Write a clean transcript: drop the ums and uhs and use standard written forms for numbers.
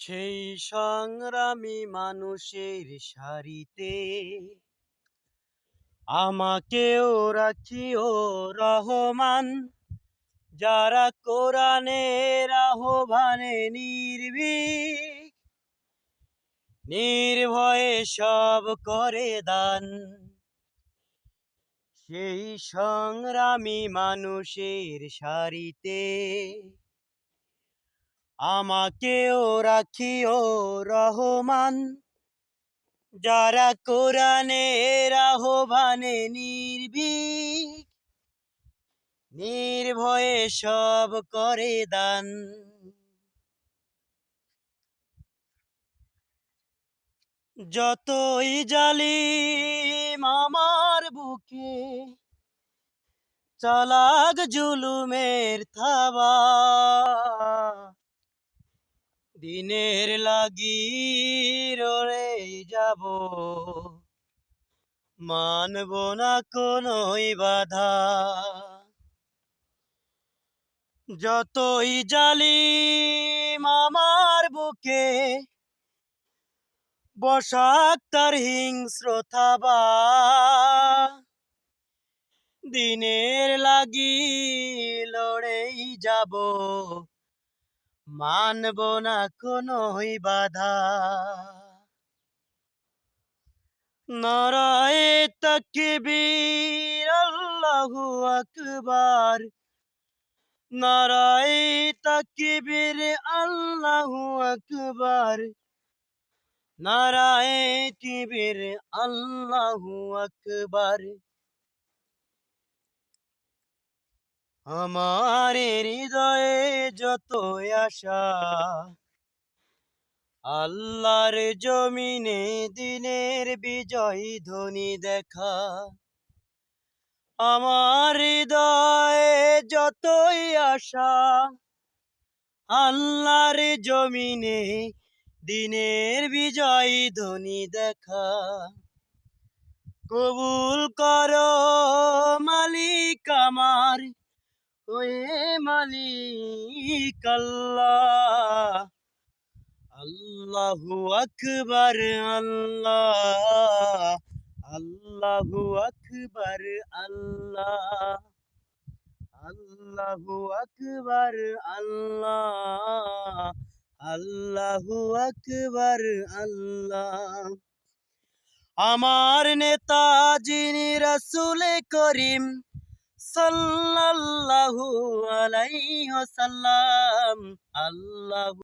সেই সংগ্রামী মানুষের সারিতে আমাকেও রাখিও রহমান, যারা কোরআনের আহ্বানে নির্ভয়ে সব করে দান। সেই সংগ্রামী মানুষের সারিতে আমাকেও রাখিও রহমান, যারা কোরআনের আহ্বানে নির্ভয়ে সব করে দান। যতই জালিম আমার বুকে চালাক জুলুমের থাবা, দিনের লাগি রয়ে যাব, মানব না কোনোই বাধা। যতই জালিম আমার বুকে বসাক তার হিংস্রতা, দিনের লাগি লড়েই যাব, মানব না কোনোই বাধা। নারায়ে তাকবীর, আল্লাহু আকবার। নারায়ে তাকবীর, আল্লাহু আকবার। নারায়ে তাকবীর, আল্লাহু আকবার। আমার হৃদয়ে যত আশা, আল্লাহর জমিনে দিনের বিজয় ধ্বনি দেখা। আমার হৃদয়ে যতই আশা, আল্লাহর জমিনে দিনের বিজয় ধ্বনি দেখা। কবুল করো মালিক আমার, ওয়ে মালিক আল্লাহ। আল্লাহু আকবার, আল্লাহ। আল্লাহু আকবার, আল্লাহ। আল্লাহু আকবার, আল্লাহ। আল্লাহু আকবার, আল্লাহ। আমার নেতা যিনি রাসূলে করিম সাল্লাল্লাহু আলাইহি ওয়াসাল্লাম। আল্লাহু